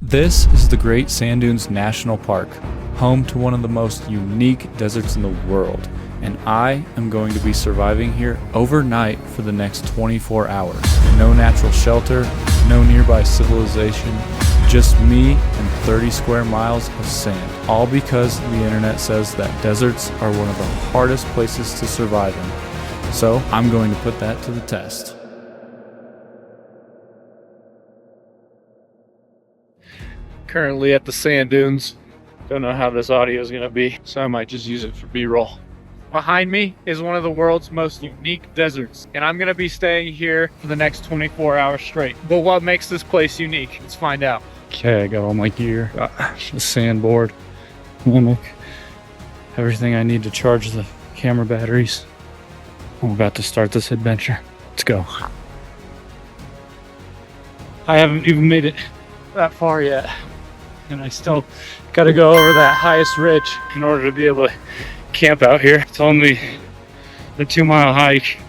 This is the Great Sand Dunes National Park, home to one of the most unique deserts in the world, and I am going to be surviving here overnight for the next 24 hours. No natural shelter, no nearby civilization, just me and 30 square miles of sand, all because the internet says that deserts are one of the hardest places to survive in. So I'm going to put that to the test. Currently at the sand dunes. Don't know how this audio is going to be, so I might just use it for B-roll. Behind me is one of the world's most unique deserts, and I'm going to be staying here for the next 24 hours straight. But what makes this place unique? Let's find out. Okay, I got all my gear, got the sandboard, hammock, everything I need to charge the camera batteries. I'm about to start this adventure. Let's go. I haven't even made it that far yet, and I still got to go over that highest ridge in order to be able to camp out here. It's only the 2-mile hike,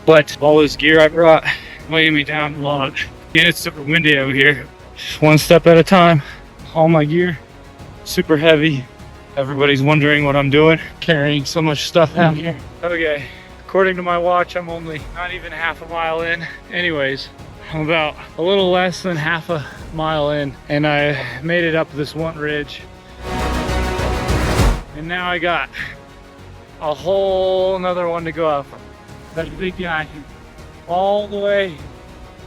but all this gear I brought weighing me down a lot. And it's super windy out here. One step at a time. All my gear super heavy. Everybody's wondering what I'm doing, carrying so much stuff out here. Okay, according to my watch, I'm only not even half a mile in. Anyways, I'm about a little less than half a mile in, and I made it up this one ridge. And now I got a whole nother one to go up. That big guy, all the way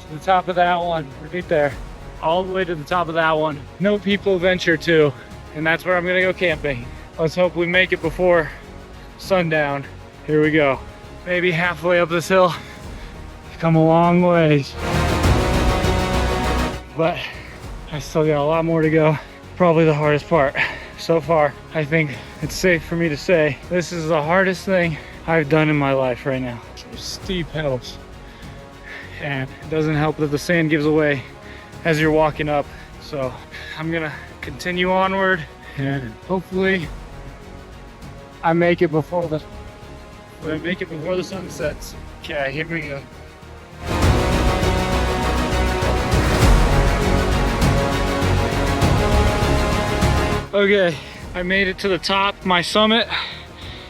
to the top of that one, right there. All the way to the top of that one. No people venture to, and that's where I'm gonna go camping. Let's hope we make it before sundown. Here we go. Maybe halfway up this hill. Come a long ways. But I still got a lot more to go. Probably the hardest part so far. I think it's safe for me to say this is the hardest thing I've done in my life right now. Some steep hills, and it doesn't help that the sand gives away as you're walking up. So I'm gonna continue onward, and hopefully I make it before the sun sets. Okay, here we go. Okay, I made it to the top, my summit,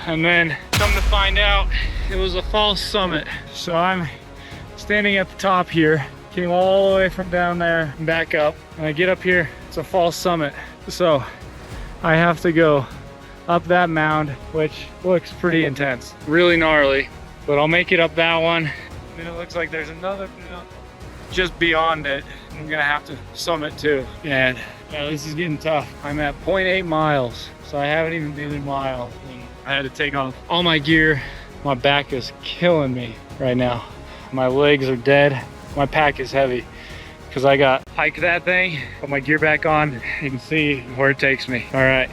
and then come to find out it was a false summit. So I'm standing at the top here, came all the way from down there and back up, and I get up here, it's a false summit. So I have to go up that mound, which looks pretty intense, really gnarly, but I'll make it up that one. And it looks like there's another mound just beyond it. I'm gonna have to summit too. And yeah, this is getting tough. I'm at 0.8 miles, so I haven't even been a mile. I had to take off all my gear. My back is killing me right now. My legs are dead. My pack is heavy because I got hike that thing, put my gear back on. You can see where it takes me. All right.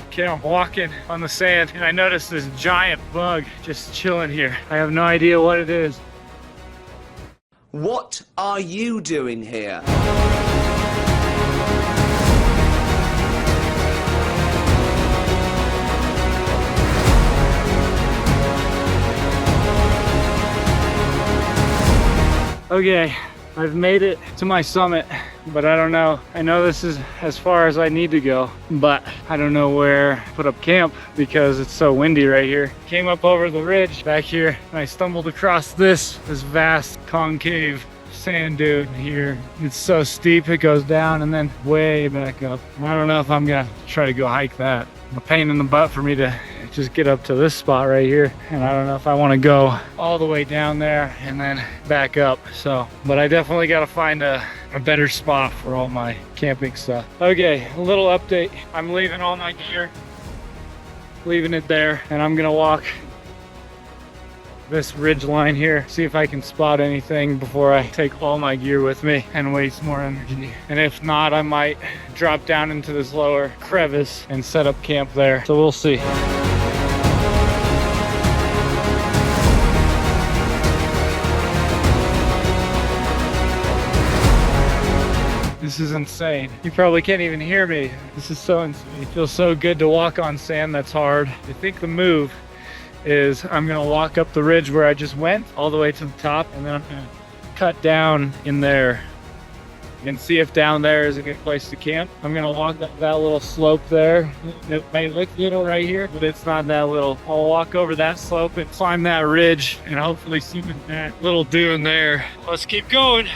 Okay, I'm walking on the sand and I noticed this giant bug just chilling here. I have no idea what it is. What are you doing here? Okay, I've made it to my summit, but I don't know. I know this is as far as I need to go, but I don't know where to put up camp because it's so windy right here. Came up over the ridge back here and I stumbled across this vast concave sand dune here. It's so steep, it goes down and then way back up. I don't know if I'm gonna try to go hike that. A pain in the butt for me to just get up to this spot right here, and I don't know if I want to go all the way down there and then back up. So, but I definitely got to find a better spot for all my camping stuff. Okay, a little update. I'm leaving all my gear, leaving it there, and I'm gonna walk this ridge line here, see if I can spot anything before I take all my gear with me and waste more energy. And if not, I might drop down into this lower crevice and set up camp there. So we'll see. This is insane. You probably can't even hear me. This is so insane. It feels so good to walk on sand that's hard. I think the move is I'm gonna walk up the ridge where I just went all the way to the top, and then I'm gonna cut down in there and see if down there is a good place to camp. I'm gonna walk up that little slope there. It may look little right here, but it's not that little. I'll walk over that slope and climb that ridge and hopefully see that little dune there. Let's keep going.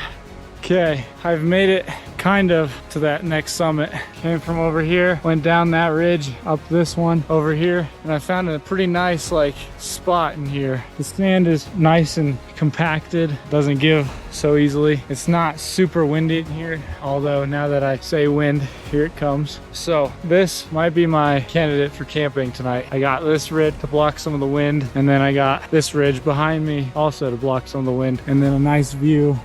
Okay, I've made it kind of to that next summit. Came from over here, went down that ridge, up this one over here, and I found a pretty nice like spot in here. The sand is nice and compacted, doesn't give so easily. It's not super windy in here, although now that I say wind, here it comes. So this might be my candidate for camping tonight. I got this ridge to block some of the wind, and then I got this ridge behind me also to block some of the wind, and then a nice view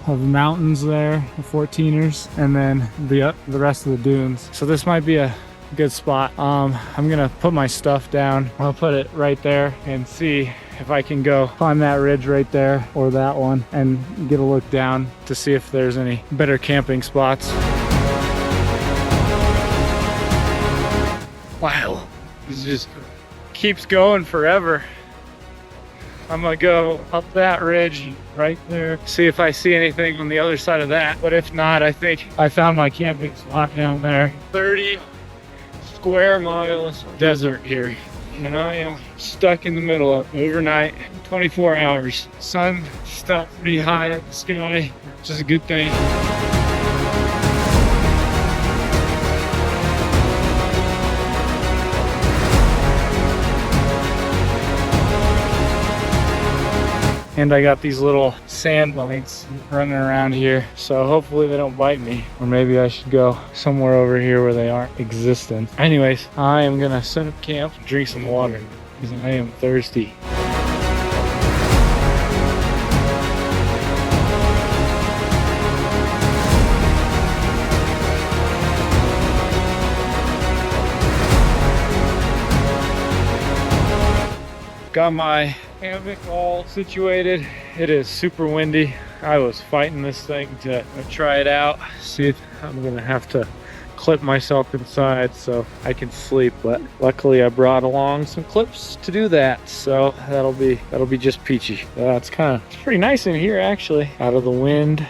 of the mountains there, the 14ers, and then the rest of the dunes. So this might be a good spot. I'm gonna put my stuff down. I'll put it right there and see if I can go climb that ridge right there or that one and get a look down to see if there's any better camping spots. Wow, this just keeps going forever. I'm gonna go up that ridge right there, see if I see anything on the other side of that. But if not, I think I found my camping spot down there. 30 square miles of desert here. And I am stuck in the middle of overnight, 24 hours. Sun stuck pretty high in the sky, which is a good thing. And I got these little sand mites running around here, so hopefully they don't bite me. Or maybe I should go somewhere over here where they aren't existent. Anyways, I am gonna set up camp, drink some water, because I am thirsty. Got my hammock all situated. It is super windy. I was fighting this thing to try it out. See if I'm gonna have to clip myself inside so I can sleep, but luckily I brought along some clips to do that, so that'll be just peachy. It's pretty nice in here actually, out of the wind.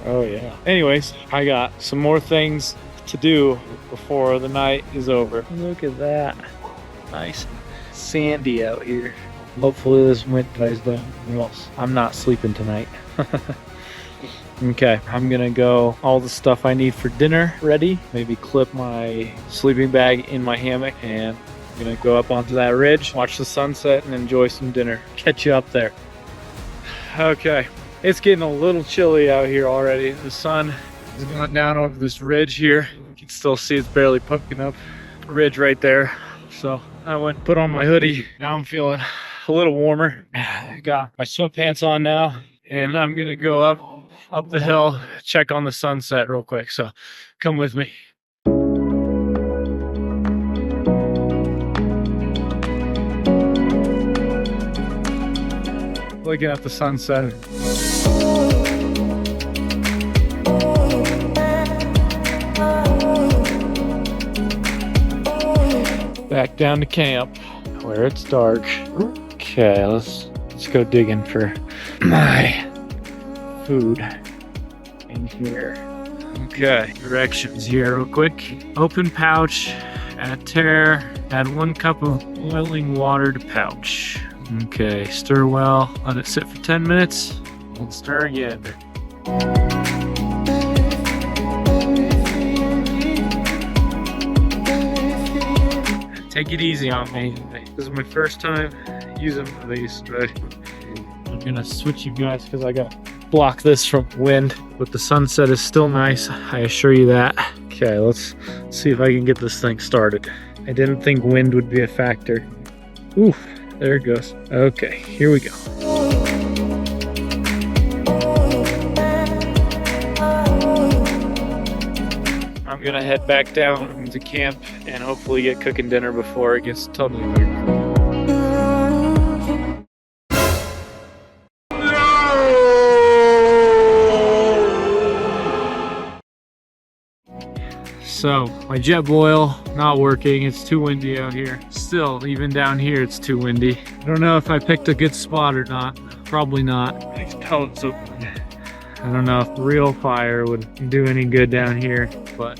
Oh yeah. Anyways, I got some more things to do before the night is over. Look at that. Nice sandy out here. Hopefully this wind dies down, or else I'm not sleeping tonight. Okay, I'm gonna go all the stuff I need for dinner ready. Maybe clip my sleeping bag in my hammock, and I'm gonna go up onto that ridge, watch the sunset, and enjoy some dinner. Catch you up there. Okay, it's getting a little chilly out here already. The sun is going down over this ridge here. You can still see it's barely poking up the ridge right there. So I went and put on my hoodie. Now I'm feeling a little warmer. I got my sweatpants on now, and I'm gonna go up the hill, check on the sunset real quick. So come with me. Looking at the sunset. Back down to camp where it's dark. Okay, let's go digging for my food in here. Okay, directions here real quick. Open pouch, add tare, add 1 cup of boiling water to pouch. Okay, stir well, let it sit for 10 minutes, and stir again. Take it easy on me. This is my first time using one of these, but I'm gonna switch you guys because I gotta block this from wind. But the sunset is still nice, I assure you that. Okay, let's see if I can get this thing started. I didn't think wind would be a factor. Ooh, there it goes. Okay, here we go. I'm gonna head back down to camp and hopefully get cooking dinner before it gets totally weird. so my jet boil not working. It's too windy out here. Still, even down here, it's too windy. I don't know if I picked a good spot or not. Probably not. These pellets open. I don't know if real fire would do any good down here, but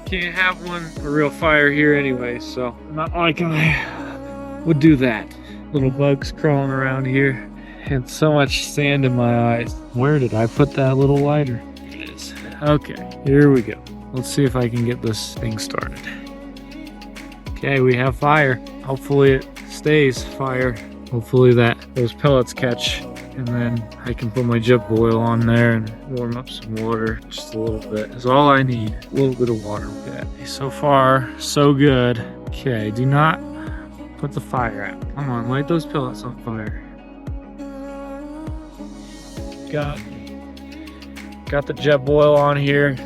can't have a real fire here anyway, so not like I would do that. Little bugs crawling around here and so much sand in my eyes. Where did I put that little lighter? It is. Okay, here we go. Let's see if I can get this thing started. Okay, we have fire. Hopefully it stays fire. Hopefully those pellets catch, and then I can put my jet boil on there and warm up some water just a little bit. That's all I need, a little bit of water. Okay, so far so good. Okay, do not put the fire out. Come on, light those pellets on fire. Got the jet boil on here.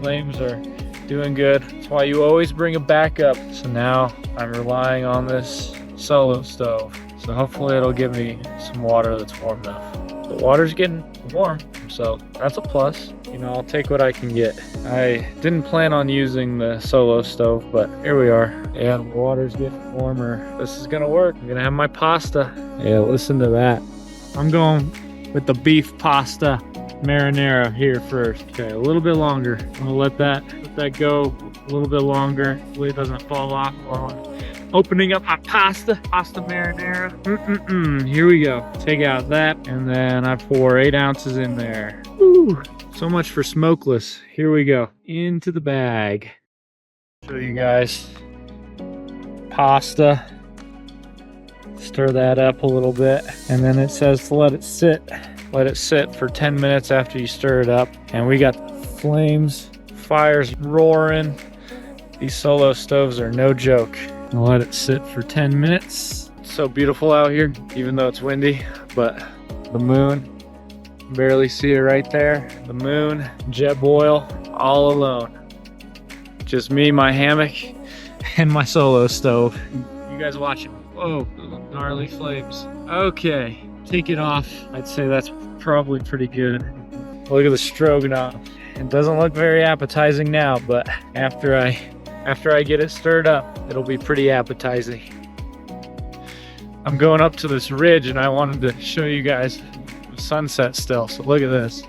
Flames are doing good. That's why you always bring a backup. So now I'm relying on this solo stove. So hopefully it'll give me some water that's warm enough. The water's getting warm, so that's a plus. You know, I'll take what I can get. I didn't plan on using the solo stove, but here we are. Yeah, the water's getting warmer. This is gonna work. I'm gonna have my pasta. Yeah, listen to that. I'm going with the beef pasta marinara here first. Okay, a little bit longer. I'm gonna let that go a little bit longer. Hopefully it doesn't fall off while I'm opening up my pasta marinara. Here we go. Take out that, and then I pour 8 ounces in there. Woo! So much for smokeless. Here we go. Into the bag. Show you guys. Pasta. Stir that up a little bit, and then it says to let it sit. Let it sit for 10 minutes after you stir it up. And we got flames, fires roaring. These solo stoves are no joke. I'll let it sit for 10 minutes. It's so beautiful out here, even though it's windy, but the moon, barely see it right there. The moon, jet boil, all alone. Just me, my hammock, and my solo stove. You guys watching? Whoa, gnarly flames. Okay, take it off. I'd say that's probably pretty good. Look at the stroganoff. It doesn't look very appetizing now, but after I get it stirred up, it'll be pretty appetizing. I'm going up to this ridge and I wanted to show you guys the sunset still, so look at this.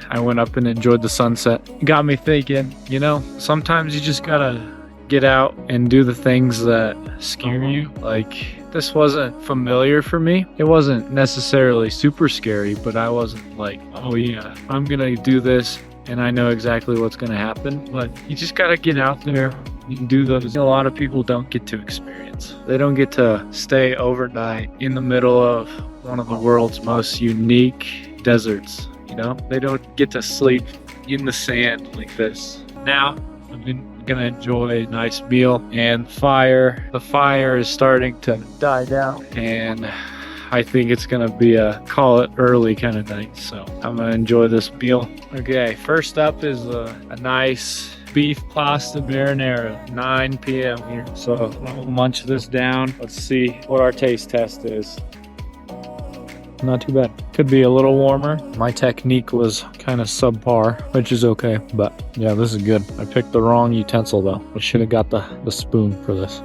I went up and enjoyed the sunset. It got me thinking, you know, sometimes you just gotta get out and do the things that scare you. Like, this wasn't familiar for me. It wasn't necessarily super scary, but I wasn't like, oh yeah, I'm gonna do this and I know exactly what's gonna happen. But you just gotta get out there and do those. A lot of people don't get to experience. They don't get to stay overnight in the middle of one of the world's most unique deserts. You know, they don't get to sleep in the sand like this. Now, I've been gonna enjoy a nice meal and fire. The fire is starting to die down, and I think it's gonna be a call it early kind of night, so I'm gonna enjoy this meal. Okay, first up is a nice beef pasta marinara, 9 p.m. here. So I'll munch this down. Let's see what our taste test is. Not too bad. Could be a little warmer. My technique was kind of subpar, which is okay, but yeah, this is good. I picked the wrong utensil though. I should have got the spoon for this.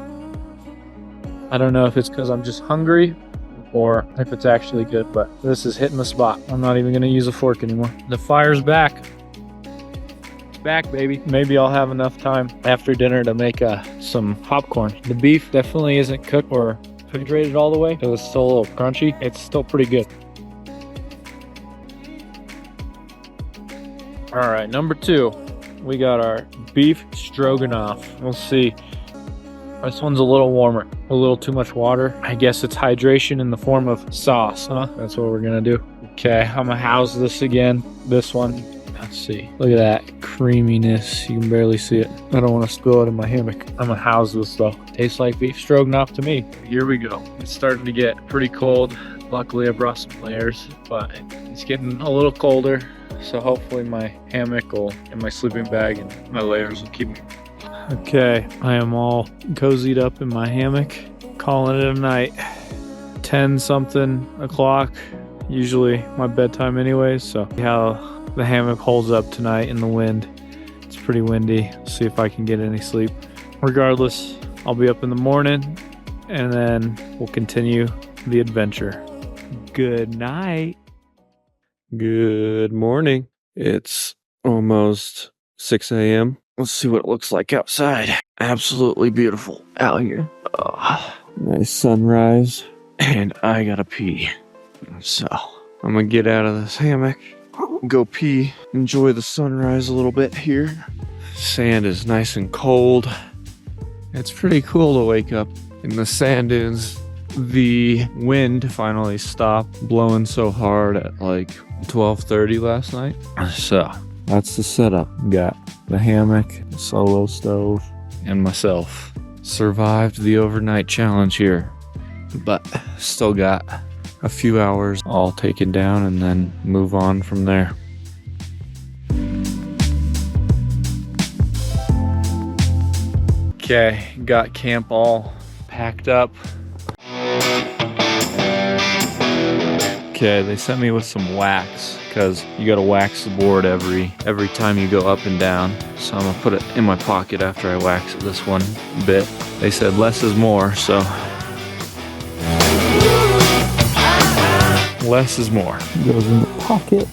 I don't know if it's because I'm just hungry or if it's actually good, but this is hitting the spot. I'm not even gonna use a fork anymore. The fire's back. It's back, baby. Maybe I'll have enough time after dinner to make some popcorn. The beef definitely isn't cooked or refrigerated all the way, so it's still a little crunchy. It's still pretty good. All right, number 2, we got our beef stroganoff. We'll see. This one's a little warmer, a little too much water. I guess it's hydration in the form of sauce, huh? That's what we're gonna do. Okay, I'm gonna house this again. This one, let's see. Look at that creaminess. You can barely see it. I don't want to spill it in my hammock. I'm gonna house this though. Tastes like beef stroganoff to me. Here we go. It's starting to get pretty cold. Luckily I brought some layers, but it's getting a little colder. So hopefully my hammock and my sleeping bag and my layers will keep me. Okay, I am all cozied up in my hammock, calling it a night. 10 something o'clock, usually my bedtime anyways, so see how the hammock holds up tonight in the wind. It's pretty windy. See if I can get any sleep. Regardless, I'll be up in the morning and then we'll continue the adventure. Good night. Good morning. It's almost 6 a.m. Let's see what it looks like outside. Absolutely beautiful out here. Oh, nice sunrise. And I gotta pee. So I'm gonna get out of this hammock, go pee, enjoy the sunrise a little bit here. Sand is nice and cold. It's pretty cool to wake up in the sand dunes. The wind finally stopped blowing so hard at like 12:30 last night. So that's the setup. Got the hammock, solo stove, and myself. Survived the overnight challenge here, but still got a few hours all taken down and then move on from there. Okay, got camp all packed up. Okay, they sent me with some wax because you gotta wax the board every time you go up and down. So I'm gonna put it in my pocket after I wax it this one bit. They said less is more, so less is more. Goes in the pocket.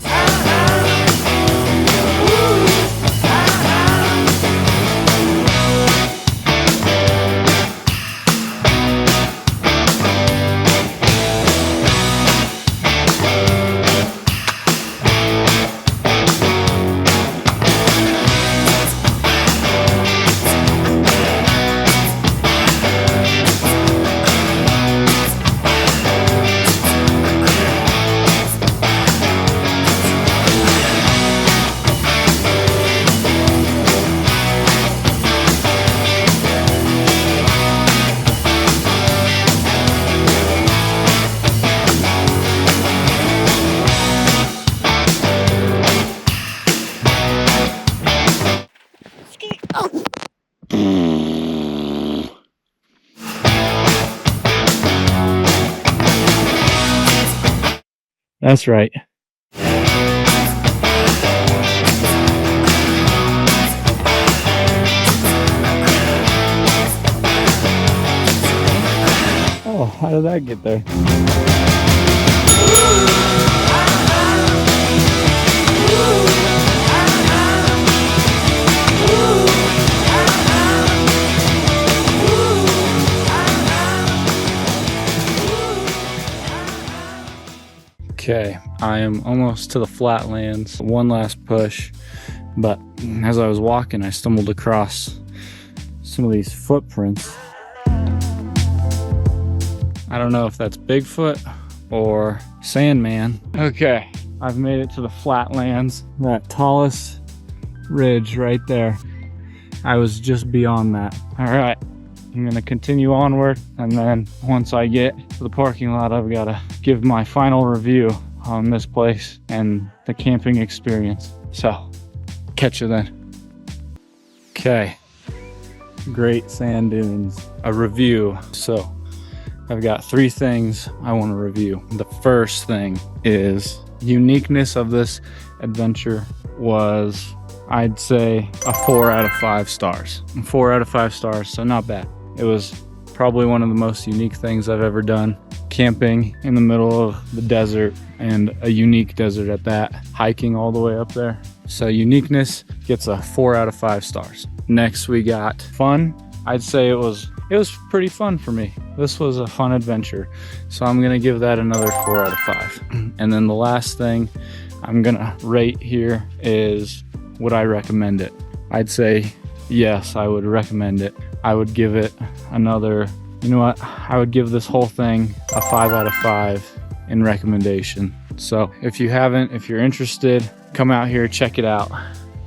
That's right. Oh, how did that get there? Okay, I am almost to the flatlands. One last push, but as I was walking, I stumbled across some of these footprints. I don't know if that's Bigfoot or Sandman. Okay, I've made it to the flatlands. That tallest ridge right there. I was just beyond that. All right, I'm gonna continue onward, and then once I get to the parking lot, I've gotta give my final review on this place and the camping experience. So, catch you then. Okay, great sand dunes. A review. So, I've got 3 things I want to review. The first thing is uniqueness of this adventure was, I'd say, a 4 out of 5 stars. 4 out of 5 stars, so not bad. It was probably one of the most unique things I've ever done. Camping in the middle of the desert, and a unique desert at that, hiking all the way up there. So uniqueness gets a 4 out of 5 stars. Next we got fun. I'd say it was pretty fun for me. This was a fun adventure. So I'm gonna give that another 4 out of 5. And then the last thing I'm gonna rate here is, would I recommend it? I'd say yes, I would recommend it. I would give it another, you know what? I would give this whole thing a 5 out of 5 in recommendation. So if you haven't, if you're interested, come out here, check it out.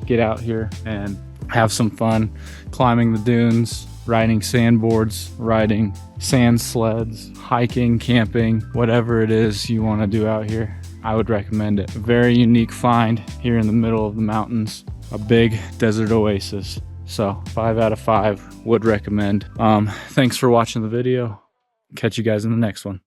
Get out here and have some fun climbing the dunes, riding sandboards, riding sand sleds, hiking, camping, whatever it is you want to do out here. I would recommend it. A very unique find here in the middle of the mountains, a big desert oasis. So 5 out of 5 would recommend. Thanks for watching the video. Catch you guys in the next one.